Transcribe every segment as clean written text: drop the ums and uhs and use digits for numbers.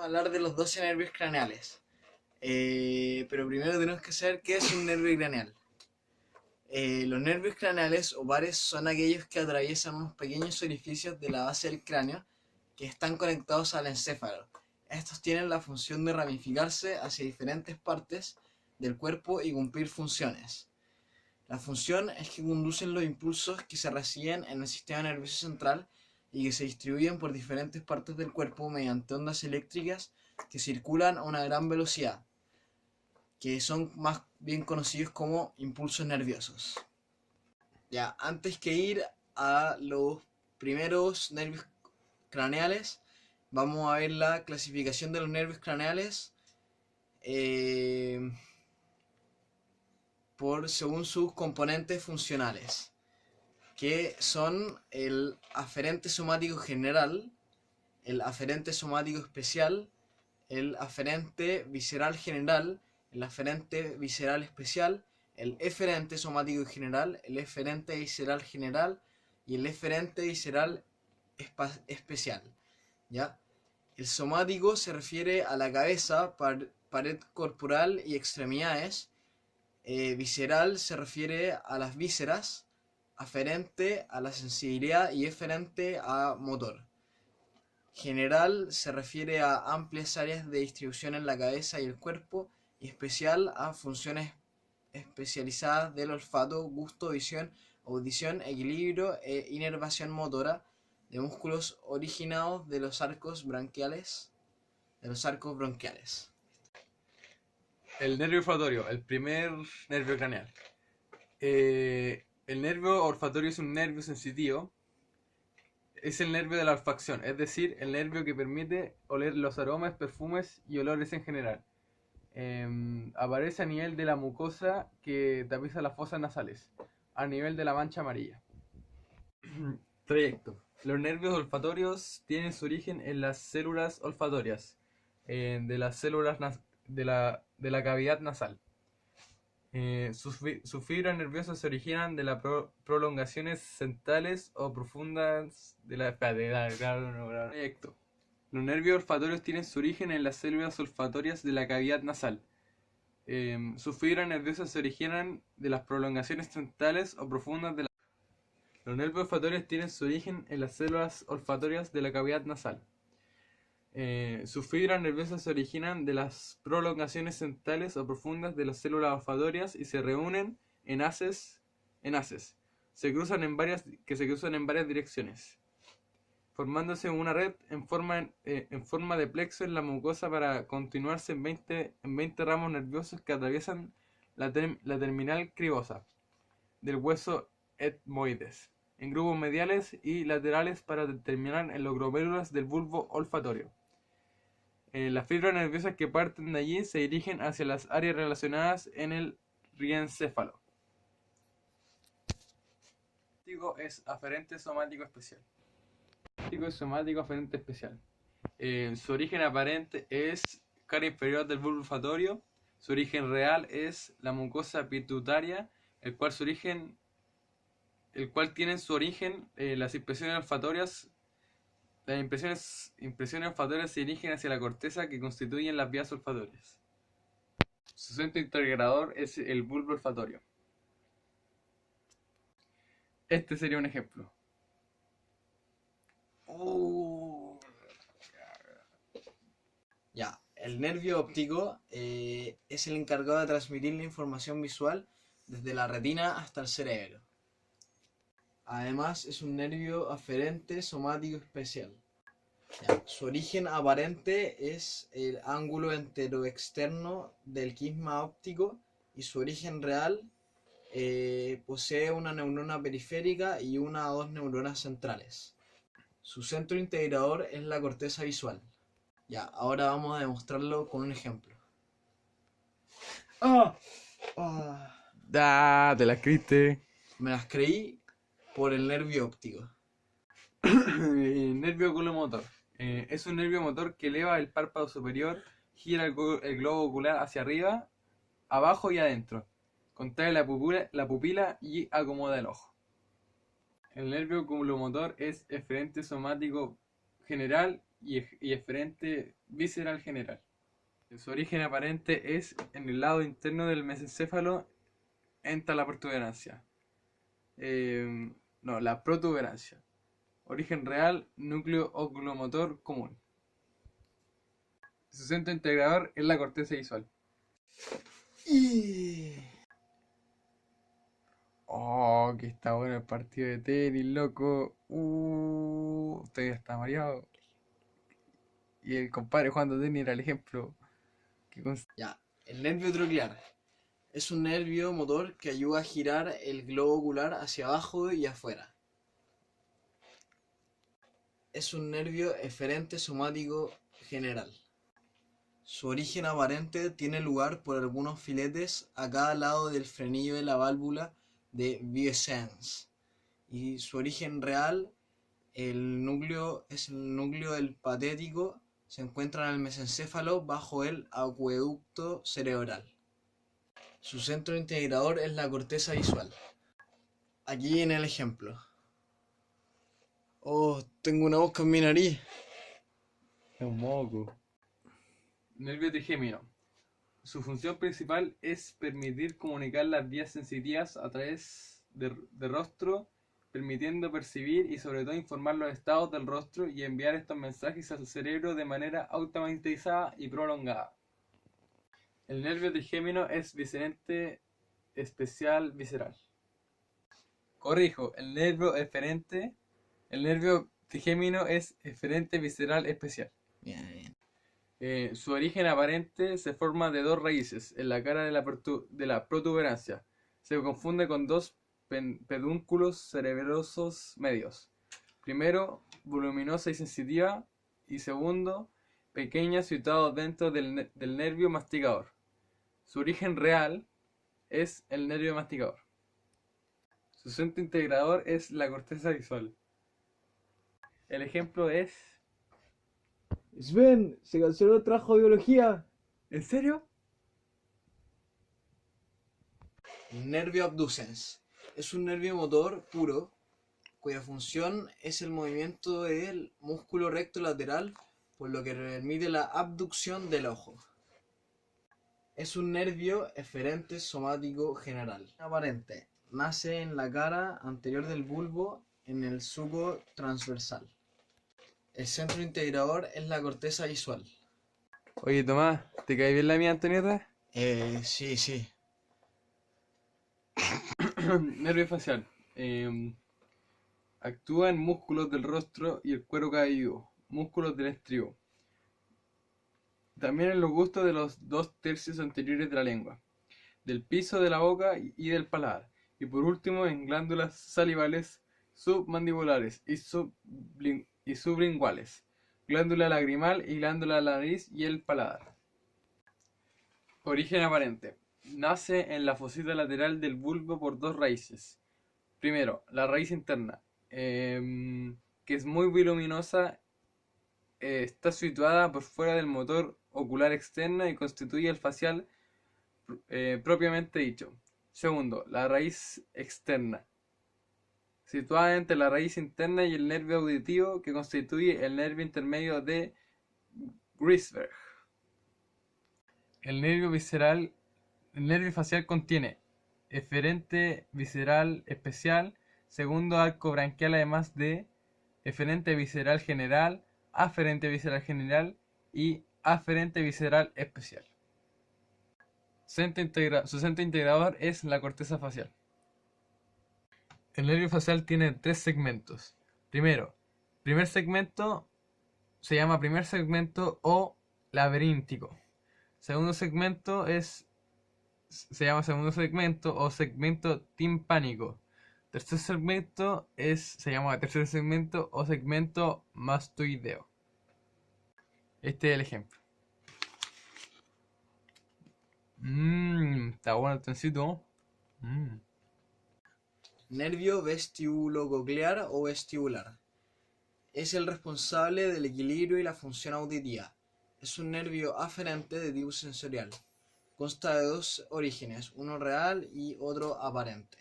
a hablar de los 12 nervios craneales. Pero primero tenemos que saber qué es un nervio craneal. Los nervios craneales o pares son aquellos que atraviesan unos pequeños orificios de la base del cráneo que están conectados al encéfalo. Estos tienen la función de ramificarse hacia diferentes partes del cuerpo y cumplir funciones. La función es que conducen los impulsos que se reciben en el sistema nervioso central y que se distribuyen por diferentes partes del cuerpo mediante ondas eléctricas que circulan a una gran velocidad, que son más bien conocidos como impulsos nerviosos. Ya, antes que ir a los primeros nervios craneales, vamos a ver la clasificación de los nervios craneales según sus componentes funcionales, que son el aferente somático general, el aferente somático especial, el aferente visceral general, el aferente visceral especial, el eferente somático general, el eferente visceral general y el eferente visceral especial. ¿Ya? El somático se refiere a la cabeza, pared corporal y extremidades. Visceral se refiere a las vísceras, aferente a la sensibilidad y eferente a motor. General se refiere a amplias áreas de distribución en la cabeza y el cuerpo, y especial a funciones especializadas del olfato, gusto, visión, audición, equilibrio e inervación motora de músculos originados de los arcos bronquiales. El nervio olfatorio, el primer nervio craneal. El nervio olfatorio es un nervio sensitivo. Es el nervio de la olfacción, es decir, el nervio que permite oler los aromas, perfumes y olores en general. Aparece a nivel de la mucosa que tapiza las fosas nasales, a nivel de la mancha amarilla. Trayecto. Los nervios olfatorios tienen su origen en las células olfatorias de las células de la cavidad nasal. Sus fibras nerviosas se originan de las prolongaciones centrales o profundas de la trayecto. Los nervios olfatorios tienen su origen en las células olfatorias de la cavidad nasal. Sus fibras nerviosas se originan de las prolongaciones centrales o profundas de la... Los nervios olfatorios tienen su origen en las células olfatorias de la cavidad nasal. Sus fibras nerviosas se originan de las prolongaciones centrales o profundas de las células olfatorias y se reúnen en haces. Se cruzan en varias direcciones, formándose una red en forma de plexo en la mucosa para continuarse en 20 ramos nerviosos que atraviesan la terminal cribosa del hueso etmoides, en grupos mediales y laterales para terminar en los glomérulos del bulbo olfatorio. Las fibras nerviosas que parten de allí se dirigen hacia las áreas relacionadas en el riencéfalo. Es aferente somático especial. Somático aferente especial. Su origen aparente es cara inferior del bulbo olfatorio. Su origen real es la mucosa pituitaria, el cual tienen su origen las impresiones olfatorias. Las impresiones olfatorias se dirigen hacia la corteza que constituyen las vías olfatorias. Su centro integrador es el bulbo olfatorio. Este sería un ejemplo. Ya, el nervio óptico es el encargado de transmitir la información visual desde la retina hasta el cerebro. Además, es un nervio aferente somático especial. Ya, su origen aparente es el ángulo enteroexterno del quisma óptico y su origen real posee una neurona periférica y una o dos neuronas centrales. Su centro integrador es la corteza visual. Ya, ahora vamos a demostrarlo con un ejemplo. Te la creíste. Me las creí por el nervio óptico. Nervio oculomotor. Es un nervio motor que eleva el párpado superior, gira el globo ocular hacia arriba, abajo y adentro, contrae la pupila y acomoda el ojo. El nervio oculomotor es eferente somático general y eferente visceral general. Su origen aparente es en el lado interno del mesencéfalo, entra la protuberancia. La protuberancia. Origen real, núcleo oculomotor común. Su centro integrador es la corteza visual. Oh, que está bueno el partido de tenis, loco. Usted ya está mareado. Y el compadre jugando tenis era el ejemplo. Ya, el nervio troclear es un nervio motor que ayuda a girar el globo ocular hacia abajo y afuera. Es un nervio eferente somático general. Su origen aparente tiene lugar por algunos filetes a cada lado del frenillo de la válvula de Vieussens. Y su origen real, el núcleo del patético, se encuentra en el mesencéfalo bajo el acueducto cerebral. Su centro integrador es la corteza visual. Aquí en el ejemplo. Oh, tengo una mosca en mi nariz. Es un moco. Nervio trigémino. Su función principal es permitir comunicar las vías sensitivas a través de rostro, permitiendo percibir y sobre todo informar los estados del rostro y enviar estos mensajes al cerebro de manera automatizada y prolongada. El nervio trigémino es viscerente especial visceral. Corrijo, el nervio trigémino es eferente visceral especial. Bien. Su origen aparente se forma de dos raíces en la cara de la protuberancia. Se confunde con dos pedúnculos cerebrosos medios. Primero, voluminosa y sensitiva, y segundo, pequeña, situado dentro del nervio masticador. Su origen real es el nervio masticador. Su centro integrador es la corteza visual. El ejemplo es... Sven, se canceló el trabajo de biología. ¿En serio? Nervio abducens. Es un nervio motor puro cuya función es el movimiento del músculo recto lateral, por lo que permite la abducción del ojo. Es un nervio eferente somático general. Aparente. Nace en la cara anterior del bulbo en el suco transversal. El centro integrador es la corteza visual. Oye, Tomás, ¿te cae bien la mía, Antonieta? Sí. Nervio facial. Actúa en músculos del rostro y el cuero cabelludo, músculos del estribo. También en los gustos de los 2/3 anteriores de la lengua, del piso de la boca y del paladar. Y por último en glándulas salivales, submandibulares y sublinguales, glándula lagrimal y glándula de la nariz y el paladar. Origen aparente. Nace en la fosita lateral del bulbo por dos raíces. Primero, la raíz interna, que es muy voluminosa, está situada por fuera del motor ocular externo y constituye el facial propiamente dicho. Segundo, la raíz externa, situada entre la raíz interna y el nervio auditivo, que constituye el nervio intermedio de Grisberg. El nervio facial contiene eferente visceral especial, segundo arco branquial, además de eferente visceral general, aferente visceral general y aferente visceral especial. Su centro integrador es la corteza facial. El nervio facial tiene tres segmentos. Primer segmento se llama primer segmento o laberíntico. Segundo segmento se llama segundo segmento o segmento timpánico. Tercer segmento se llama tercer segmento o segmento mastoideo. Este es el ejemplo. Está bueno el trencito. Nervio vestibulococlear o vestibular. Es el responsable del equilibrio y la función auditiva. Es un nervio aferente de tipo sensorial. Consta de dos orígenes, uno real y otro aparente.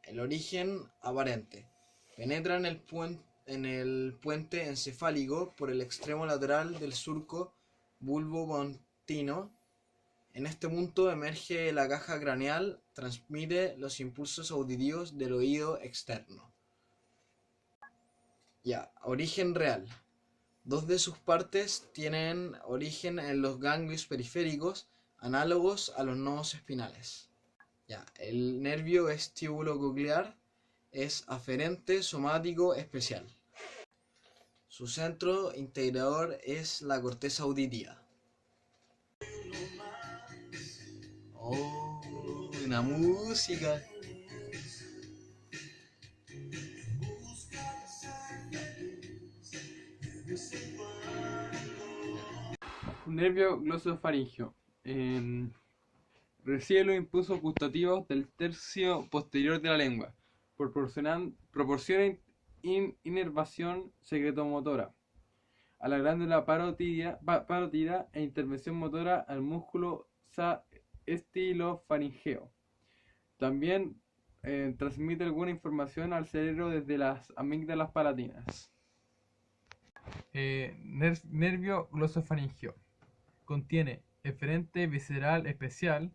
El origen aparente. Penetra en el en el puente encefálico por el extremo lateral del surco bulbopontino. En este punto emerge la caja craneal, transmite los impulsos auditivos del oído externo. Ya, origen real. Dos de sus partes tienen origen en los ganglios periféricos, análogos a los nodos espinales. Ya, el nervio vestibulococlear es aferente somático especial. Su centro integrador es la corteza auditiva. Oh, una música. Un nervio glosofaringeo. Recibe los impulsos gustativos del tercio posterior de la lengua. Proporciona inervación secretomotora a la glándula parótida e intervención motora al músculo estilofaringeo. También transmite alguna información al cerebro desde las amígdalas palatinas. Nervio glosofaringeo. Contiene eferente visceral especial,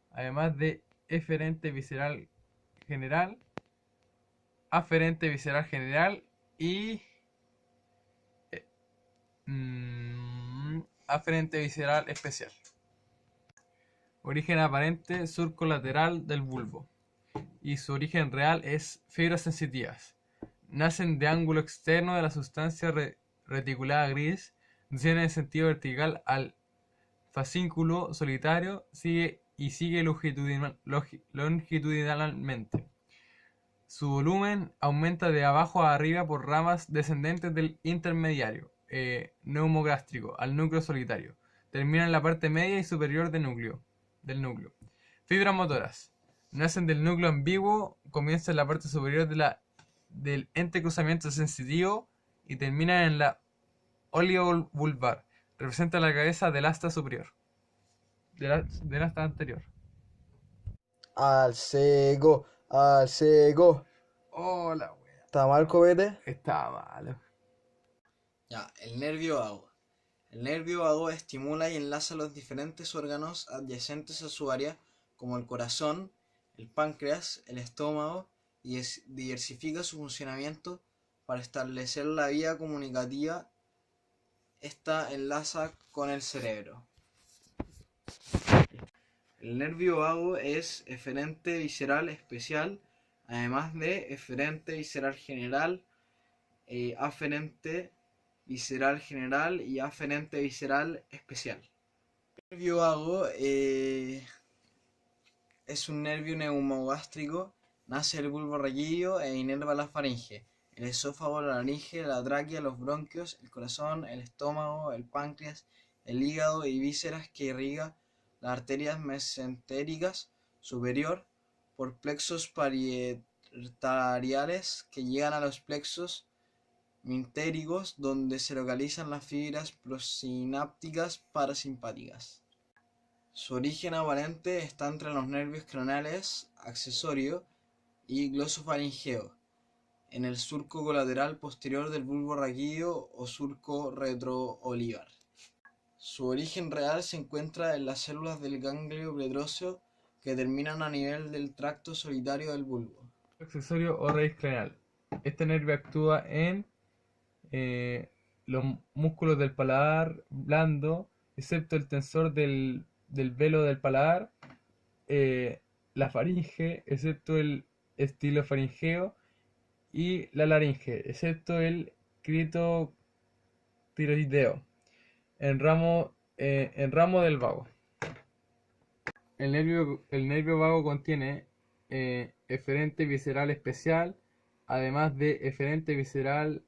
además de eferente visceral general, aferente visceral general y aferente visceral especial. Origen aparente, surco lateral del bulbo. Y su origen real es fibras sensitivas. Nacen de ángulo externo de la sustancia reticulada gris, descienden en sentido vertical al fascículo solitario sigue longitudinalmente. Su volumen aumenta de abajo a arriba por ramas descendentes del intermediario neumogástrico al núcleo solitario. Termina en la parte media y superior del núcleo. Fibras motoras. Nacen del núcleo ambiguo, comienza en la parte superior del entrecruzamiento sensitivo y termina en la oliovulvar. Representa la cabeza del asta superior. Del asta anterior. Al seco. Hola, wea. ¿Está mal, copete? Está malo. Ya, el nervio vago. El nervio vago estimula y enlaza los diferentes órganos adyacentes a su área, como el corazón, el páncreas, el estómago, y diversifica su funcionamiento para establecer la vía comunicativa. Esta enlaza con el cerebro. El nervio vago es eferente visceral especial, además de eferente visceral general, aferente visceral general y aferente visceral especial. El nervio vago es un nervio neumogástrico, nace del bulbo raquídeo e inerva la faringe, el esófago, la laringe, la tráquea, los bronquios, el corazón, el estómago, el páncreas, el hígado y vísceras que irriga las arterias mesentéricas superior por plexos parietariales que llegan a los plexos mintéricos, donde se localizan las fibras prosinápticas parasimpáticas. Su origen aparente está entre los nervios craneales accesorio y glosofaringeo, en el surco colateral posterior del bulbo raquídeo o surco retroolivar. Su origen real se encuentra en las células del ganglio predróseo que terminan a nivel del tracto solitario del bulbo. Accesorio o raíz craneal. Este nervio actúa en los músculos del paladar blando, excepto el tensor del velo del paladar, la faringe, excepto el estilofaringeo, y la laringe, excepto el critotiroideo, en ramo del vago. El nervio vago contiene eferente visceral especial, además de eferente visceral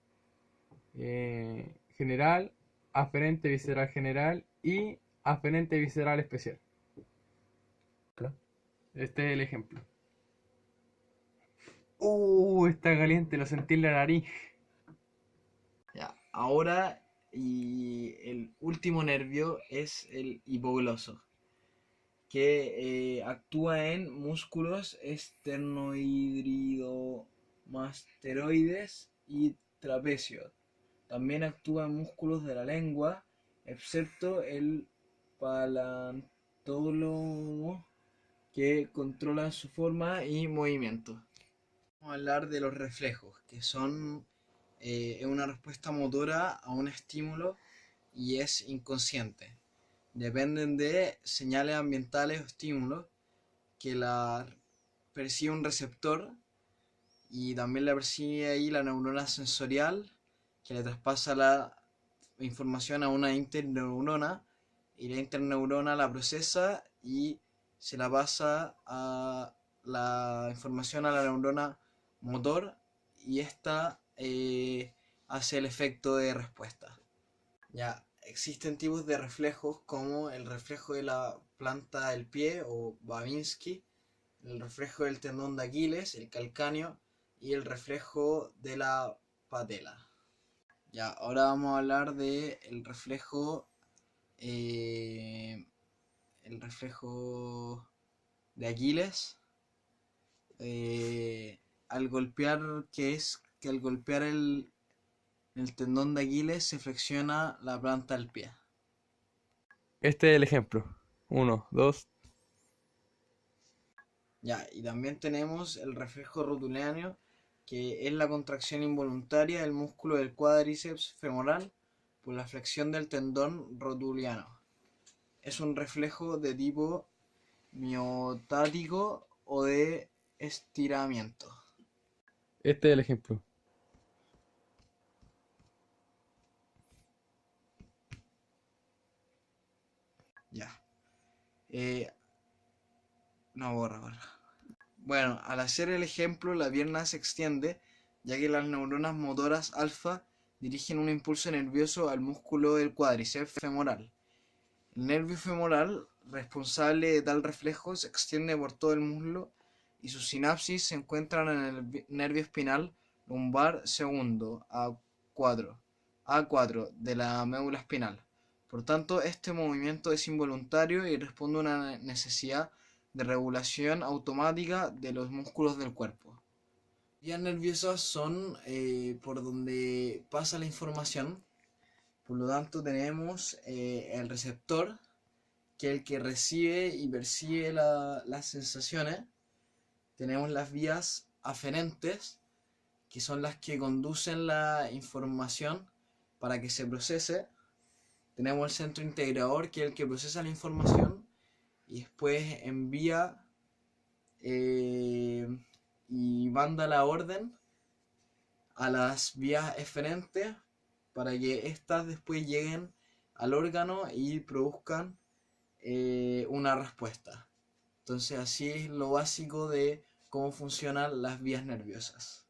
general, aferente visceral general y aferente visceral especial. Este es el ejemplo. Está caliente, lo sentí en la nariz. Ya, ahora y el último nervio es el hipogloso, que actúa en músculos esternohidridomasteroides y trapecio. También actúa en músculos de la lengua, excepto el palatólomo, que controla su forma y movimiento. Vamos a hablar de los reflejos, que son una respuesta motora a un estímulo y es inconsciente. Dependen de señales ambientales o estímulos que la percibe un receptor y también la percibe ahí la neurona sensorial, que le traspasa la información a una interneurona y la interneurona la procesa y se la pasa a la información a la neurona motor y esta hace el efecto de respuesta. Ya, existen tipos de reflejos como el reflejo de la planta del pie o Babinski, el reflejo del tendón de Aquiles, el calcáneo y el reflejo de la patela. Ya, ahora vamos a hablar de el reflejo de Aquiles. Al golpear, que al golpear el tendón de Aquiles se flexiona la planta del pie. Este es el ejemplo. 1, 2. Ya, y también tenemos el reflejo rotuláneo, que es la contracción involuntaria del músculo del cuádriceps femoral por la flexión del tendón rotuliano. Es un reflejo de tipo miotático o de estiramiento. Este es el ejemplo. Ya. No, borra. Bueno, al hacer el ejemplo, la pierna se extiende, ya que las neuronas motoras alfa dirigen un impulso nervioso al músculo del cuádriceps femoral. El nervio femoral, responsable de tal reflejo, se extiende por todo el muslo y sus sinapsis se encuentran en el nervio espinal lumbar segundo, A4 de la médula espinal. Por tanto, este movimiento es involuntario y responde a una necesidad de regulación automática de los músculos del cuerpo. Las vías nerviosas son por donde pasa la información. Por lo tanto, tenemos el receptor, que es el que recibe y percibe las sensaciones. Tenemos las vías aferentes, que son las que conducen la información para que se procese. Tenemos el centro integrador, que es el que procesa la información y después envía y manda la orden a las vías eferentes para que éstas después lleguen al órgano y produzcan una respuesta. Entonces así es lo básico de cómo funcionan las vías nerviosas.